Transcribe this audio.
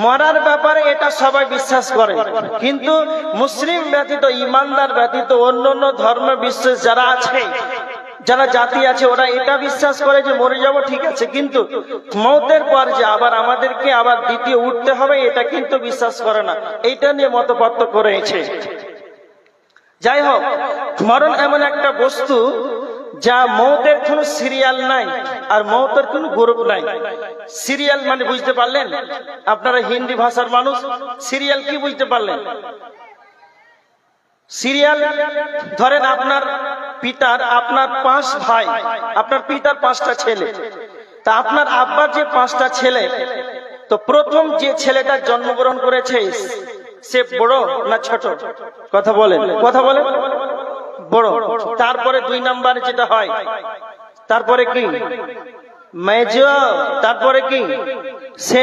মরার ব্যাপারে এটা সবাই বিশ্বাস করে, কিন্তু মুসলিম ব্যতীত, ইমানদার ব্যতীত অন্য অন্য ধর্ম বিশ্বাস যারা আছে, যারা জাতি আছে, ওরা এটা বিশ্বাস করে যে মরে যাব, ঠিক আছে, কিন্তু মওতের পর যে আবার আমাদেরকে আবার দ্বিতীয় উঠতে হবে, এটা কিন্তু বিশ্বাস করে না। এইটা নিয়ে মতপার্থক্য রয়েছে। যাই হোক, মরণ এমন একটা বস্তু যা মওতের কোনো সিরিয়াল নাই আর মওতের কোনো গ্রুপ নাই। সিরিয়াল মানে বুঝতে পারলেন? আপনারা হিন্দি ভাষার মানুষ, সিরিয়াল কি বুঝতে পারলেন? সিরিয়াল ধরেন আপনার পিতার, আপনার 5 ভাই, আপনার পিতার 5টা ছেলে, তা আপনার আব্বার যে 5টা ছেলে, তো প্রথম যে ছেলেটা জন্মগ্রহণ করেছে সে বড় না ছোট? কথা বলেন, কথা বলেন। বড়। তারপরে 2 নম্বরে যেটা হয়, তারপরে কি? মেজর। তারপরে কি? সে